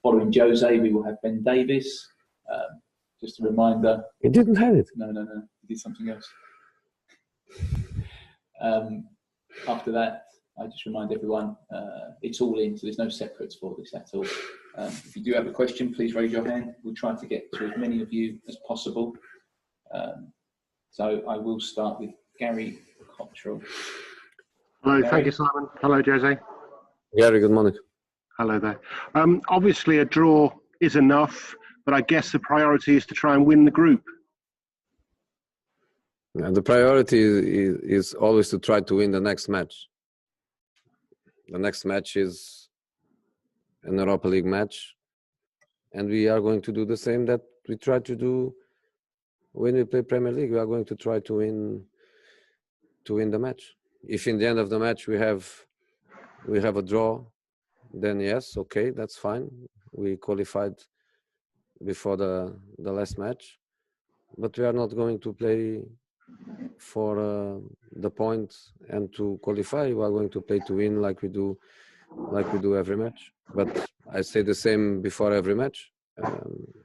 Following Jose, we will have Ben Davis. Just a reminder. He didn't have it. No. He did something else. After that, I just remind everyone, it's all in, so there's no separates for this at all. If you do have a question, please raise your hand. We'll try to get to as many of you as possible. So I will start with Gary Cottrell. Hello, Gary. Thank you, Simon. Hello, Jose. Gary, good morning. Hello there. Obviously, a draw is enough, but I guess the priority is to try and win the group. Yeah, the priority is always to try to win the next match. The next match is an Europa League match, and we are going to do the same that we try to do when we play Premier League. We are going to try to win the match. If in the end of the match we have a draw, then yes, okay, that's fine. We qualified before the last match, but we are not going to play for the point and to qualify. We are going to play to win, like we do every match. But I say the same before every match.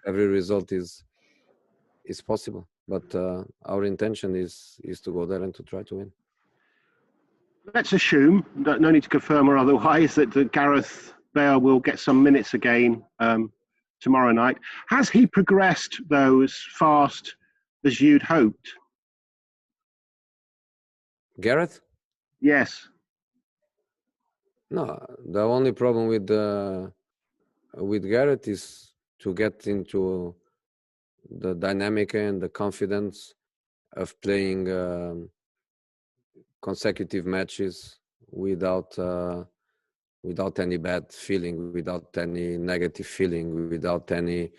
Every result is possible, but our intention is to go there and to try to win. Let's assume, no need to confirm or otherwise, that Gareth Bale will get some minutes again tomorrow night. Has he progressed, though, as fast as you'd hoped? Gareth? Yes. No, the only problem with Gareth is to get into the dynamic and the confidence of playing consecutive matches without any bad feeling, without any negative feeling, without any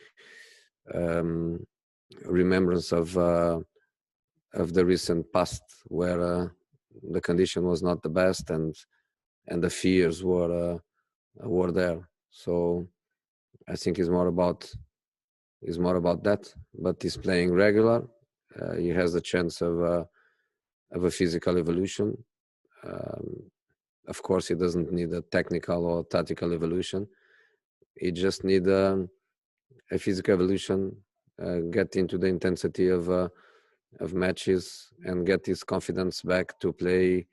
remembrance of the recent past where the condition was not the best and the fears were there. So I think it's more about that. But he's playing regular. He has the chance of a physical evolution. Of course, he doesn't need a technical or tactical evolution. He just needs a physical evolution, get into the intensity of matches and get his confidence back to play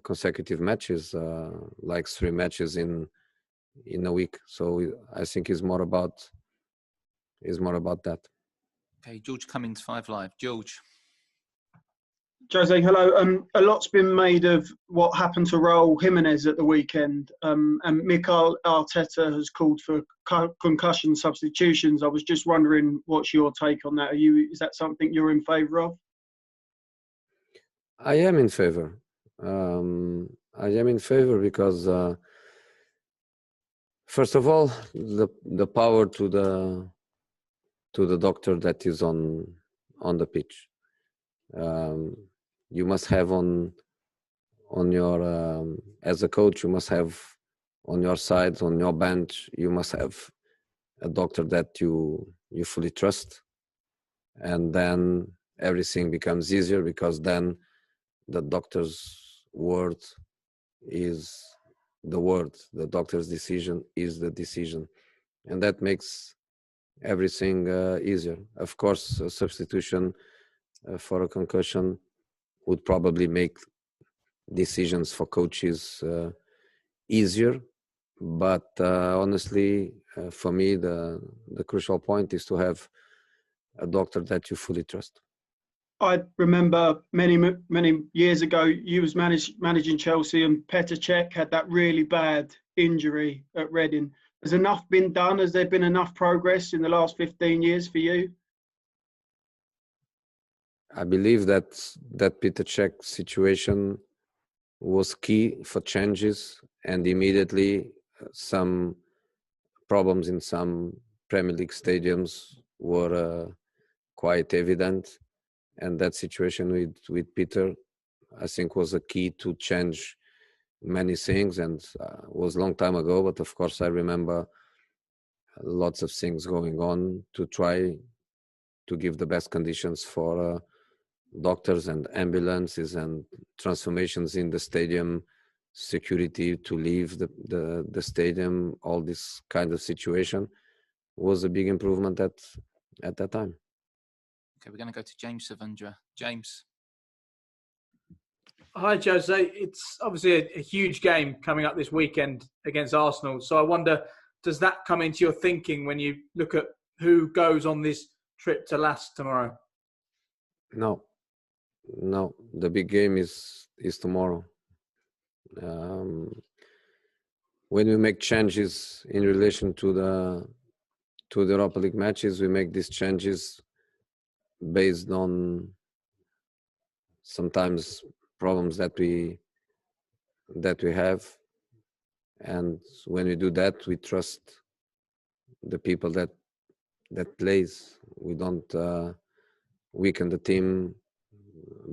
consecutive matches, like 3 matches in a week. So I think it's more about that. Okay, George Cummings, 5 Live. George. Jose, hello. A lot's been made of what happened to Raul Jimenez at the weekend, and Mikel Arteta has called for concussion substitutions. I was just wondering, what's your take on that? Is that something you're in favour of? I am in favour. I am in favour because, first of all, the power to the doctor that is on the pitch. You must have on your as a coach, you must have on your side, on your bench, you must have a doctor that you fully trust, and then everything becomes easier because then the doctor's word is the word. The doctor's decision is the decision, and that makes everything easier. Of course, a substitution for a concussion would probably make decisions for coaches easier, but honestly, for me, the crucial point is to have a doctor that you fully trust. I remember many years ago, you was managing Chelsea, and Petr Cech had that really bad injury at Reading. Has enough been done? Has there been enough progress in the last 15 years for you? I believe that Petr Cech situation was key for changes, and immediately some problems in some Premier League stadiums were quite evident, and that situation with Peter, I think, was a key to change many things, and was a long time ago, but of course I remember lots of things going on to try to give the best conditions for doctors and ambulances and transformations in the stadium security to leave the stadium, all this kind of situation was a big improvement at that time. Okay, we're going to go to James Savundra. James. Hi, Jose. It's obviously a huge game coming up this weekend against Arsenal. So I wonder, does that come into your thinking when you look at who goes on this trip to LASK tomorrow? No, the big game is tomorrow. When we make changes in relation to the Europa League matches, we make these changes based on sometimes problems that we have, and when we do that, we trust the people that plays. We don't weaken the team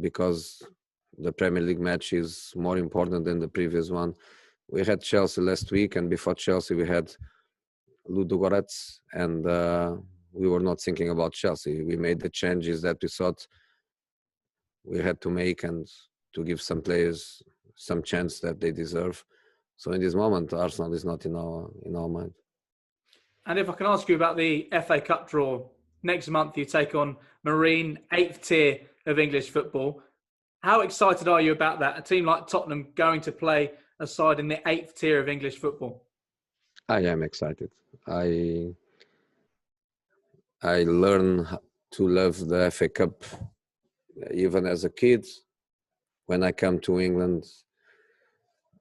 because the Premier League match is more important than the previous one. We had Chelsea last week, and before Chelsea we had Ludogorets, and we were not thinking about Chelsea. We made the changes that we thought we had to make and to give some players some chance that they deserve. So in this moment, Arsenal is not in our mind. And if I can ask you about the FA Cup draw, next month you take on Marine, 8th tier of English football. How excited are you about that? A team like Tottenham going to play a side in the 8th tier of English football? I am excited. I learned to love the FA Cup even as a kid. When I come to England,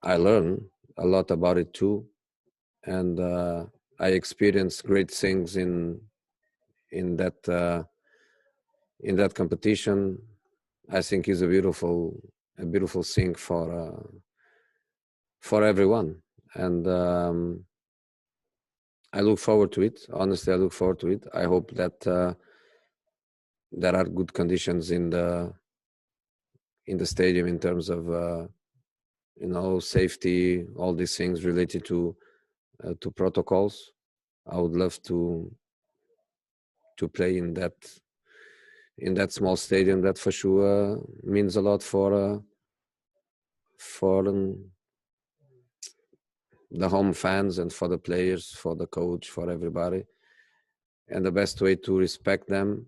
I learn a lot about it too, and I experienced great things in that competition. I think is a beautiful thing for everyone, and I look forward to it. Honestly, I look forward to it. I hope that there are good conditions in the stadium in terms of safety, all these things related to protocols. I would love to play in that small stadium. That for sure means a lot for the home fans and for the players, for the coach, for everybody. And the best way to respect them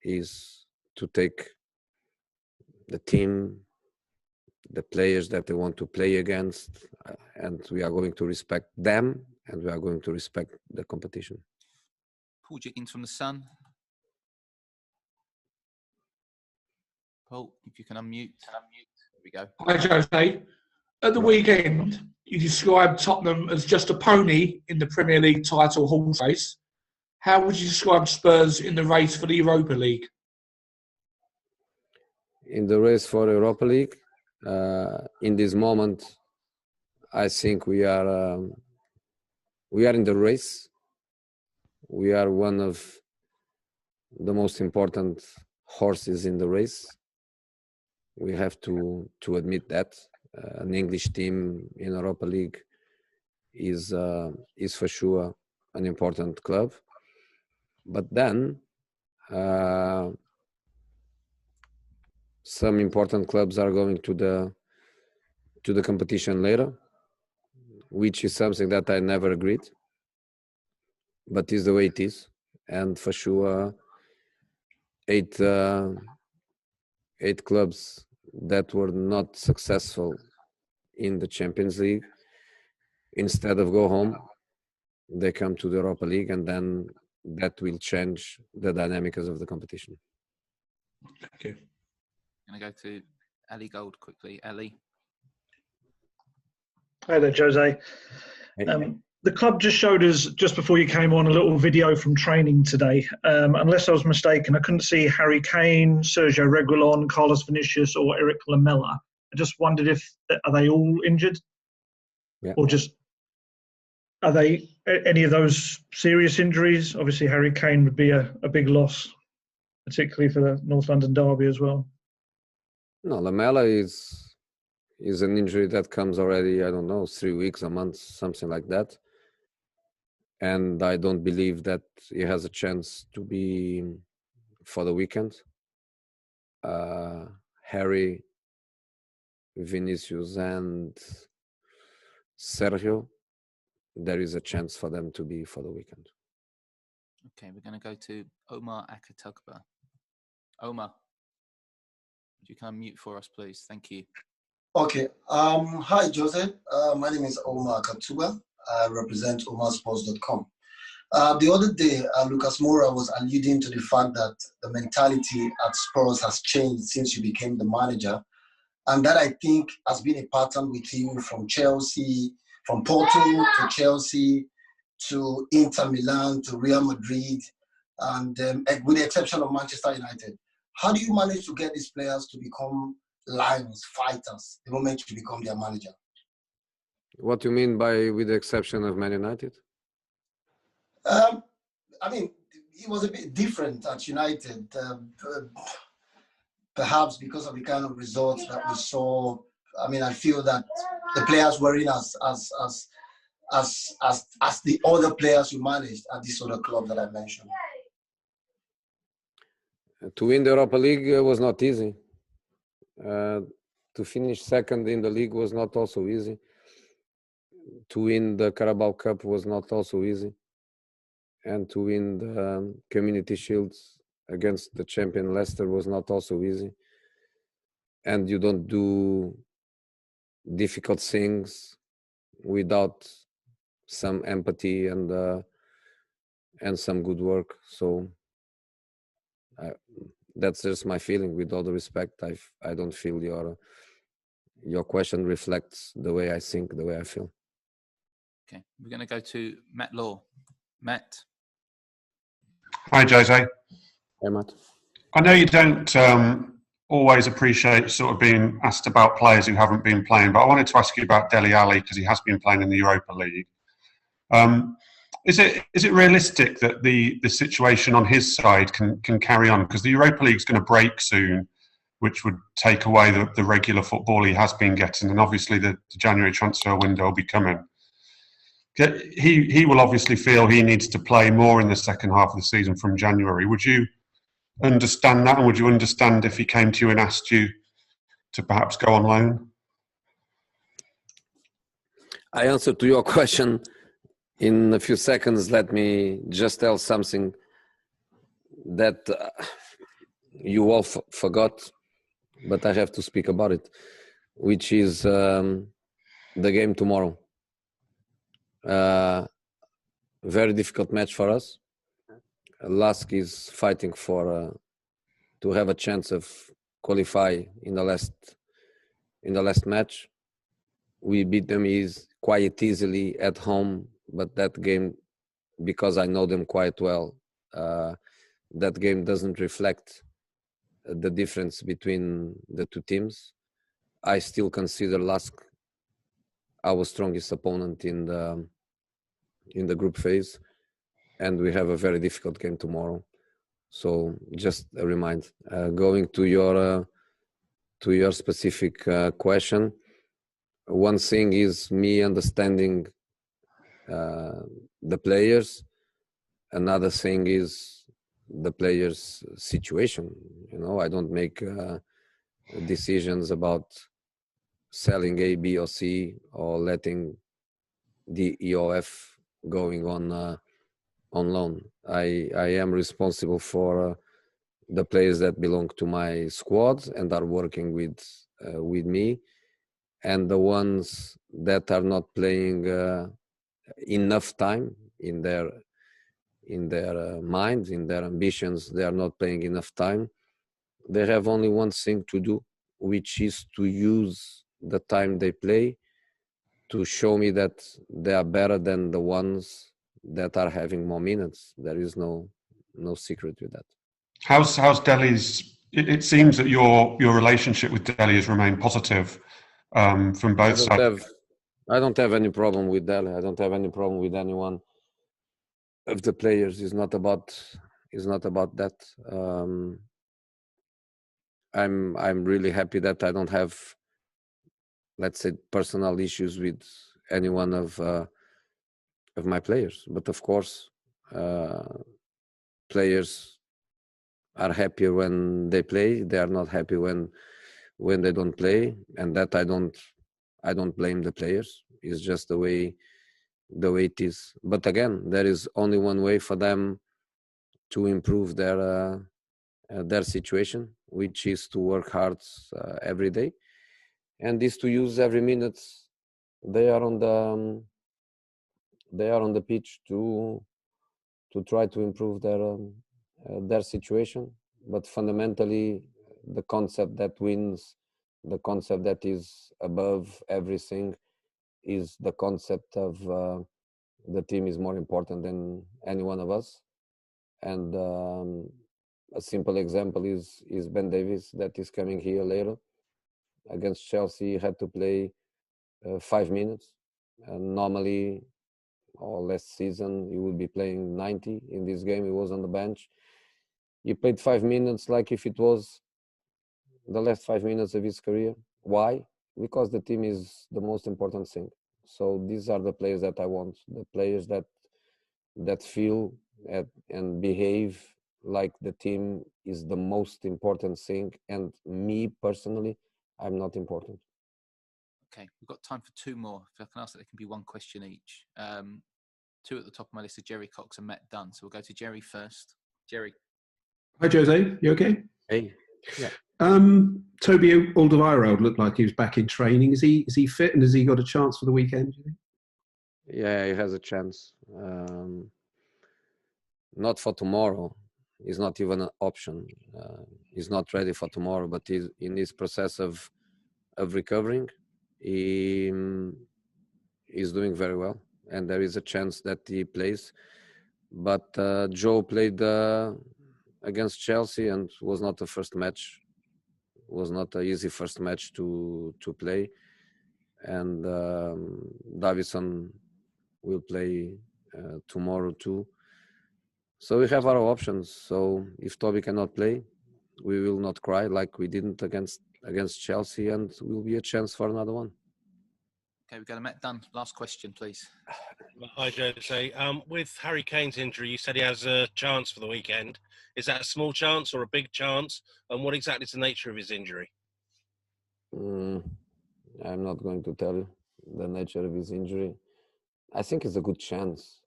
is to take the team, the players that they want to play against, and we are going to respect them, and we are going to respect the competition. Paul Jiggins from The Sun. Paul, if you can unmute. There we go. Hi, Jose. At the weekend, you described Tottenham as just a pony in the Premier League title horse race. How would you describe Spurs in the race for the Europa League? In the race for Europa League, in this moment, I think we are in the race. We are one of the most important horses in the race. We have to admit that an English team in Europa League is for sure an important club. But then some important clubs are going to the competition later, which is something that I never agreed, but is the way it is. And for sure, eight clubs that were not successful in the Champions League, instead of go home, they come to the Europa League, and then that will change the dynamics of the competition. Thank you. I'm going to go to Ali Gold quickly. Ali. Hi there, Jose. The club just showed us, just before you came on, a little video from training today. Unless I was mistaken, I couldn't see Harry Kane, Sergio Reguilon, Carlos Vinicius, or Eric Lamela. I just wondered are they all injured? Yeah. Or are they any of those serious injuries? Obviously, Harry Kane would be a big loss, particularly for the North London derby as well. No, Lamela is an injury that comes already, 3 weeks, a month, something like that. And I don't believe that he has a chance to be for the weekend. Harry, Vinicius, and Sergio, there is a chance for them to be for the weekend. Okay, we're going to go to Omar Akatugba. Omar, would you come mute for us, please? Thank you. Okay. Hi, Jose. My name is Omar Akatugba. I represent omarsports.com. The other day, Lucas Moura was alluding to the fact that the mentality at Spurs has changed since you became the manager. And that, I think, has been a pattern with you from Chelsea, from Porto to Chelsea to Inter Milan to Real Madrid, and with the exception of Manchester United. How do you manage to get these players to become lions, fighters, the moment you become their manager? What do you mean by with the exception of Man United? I mean, it was a bit different at United, perhaps because of the kind of results that we saw. I mean, I feel that the players weren't as the other players you managed at this other club that I mentioned. To win the Europa League was not easy. To finish second in the league was not also easy. To win the Carabao Cup was not also easy. And to win the Community Shields against the champion Leicester was not also easy. And you don't do difficult things without some empathy and some good work. So that's just my feeling. With all the respect, I don't feel your question reflects the way I think, the way I feel. Okay, we're going to go to Matt Law. Matt. Hi, Jose. Hey, Matt. I know you don't always appreciate sort of being asked about players who haven't been playing, but I wanted to ask you about Dele Alli because he has been playing in the Europa League. Is it realistic that the situation on his side can carry on? Because the Europa League is going to break soon, which would take away the regular football he has been getting, and obviously the January transfer window will be coming. He will obviously feel he needs to play more in the second half of the season from January. Would you understand that, and would you understand if he came to you and asked you to perhaps go on loan? I answer to your question in a few seconds. Let me just tell something that you all forgot, but I have to speak about it, which is the game tomorrow. Very difficult match for us. LASK is fighting for to have a chance of qualify in the last match. We beat them quite easily at home, but that game, because I know them quite well, that game doesn't reflect the difference between the two teams. I still consider LASK our strongest opponent in the group phase, and we have a very difficult game tomorrow. So just a reminder. Going to your specific question, one thing is me understanding the players. Another thing is the players' situation. You know, I don't make decisions about selling A, B, or C, or letting the EOF going on loan. I am responsible for the players that belong to my squad and are working with me, and the ones that are not playing enough time in their minds, in their ambitions. They are not playing enough time. They have only one thing to do, which is to use the time they play to show me that they are better than the ones that are having more minutes. There is no secret with that. How's Dele's? It seems that your relationship with Dele has remained positive from both sides. I don't have any problem with Dele. I don't have any problem with anyone of the players. It's not about that. I'm really happy that I don't have, let's say, personal issues with any one of my players. But of course, players are happier when they play. They are not happy when they don't play, and that I don't I don't blame the players. It's just the way it is. But again, there is only one way for them to improve their situation, which is to work hard every day, and is to use every minute they are on the pitch to try to improve their situation. But fundamentally, the concept that wins, the concept that is above everything, is the concept of the team is more important than any one of us. And a simple example is Ben Davies, that is coming here later. Against Chelsea, he had to play 5 minutes, and normally, or last season, he would be playing 90. In this game, he was on the bench. He played 5 minutes like if it was the last 5 minutes of his career. Why? Because the team is the most important thing. So these are the players that I want, the players that feel and behave like the team is the most important thing, and me personally, I'm not important. Okay, we've got time for 2 more. If I can ask that, there can be 1 question each. 2 at the top of my list are Jerry Cox and Matt Dunn. So we'll go to Jerry first. Jerry. Hi, Jose. You okay? Hey. Yeah. Toby Alderweireld looked like he was back in training. Is he fit, and has he got a chance for the weekend, do you think? Yeah, he has a chance. Not for tomorrow. It's not even an option. He's not ready for tomorrow, but he's in this process of recovering. He's doing very well, and there is a chance that he plays. But Joe played against Chelsea, and was not the first match. Was not an easy first match to play. And Davison will play tomorrow too. So we have our options. So if Toby cannot play, we will not cry like we didn't against Chelsea, and will be a chance for another one. Okay, we go to Matt Dunn. Last question, please. Hi, Jose. With Harry Kane's injury, you said he has a chance for the weekend. Is that a small chance or a big chance? And what exactly is the nature of his injury? I'm not going to tell you the nature of his injury. I think it's a good chance.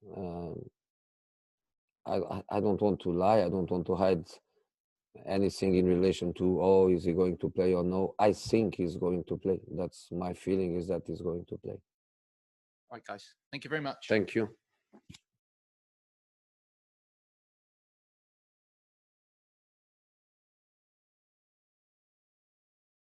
I don't want to lie. I don't want to hide anything in relation to, is he going to play or no. I think he's going to play. That's my feeling, is that he's going to play. All right, guys. Thank you very much. Thank you.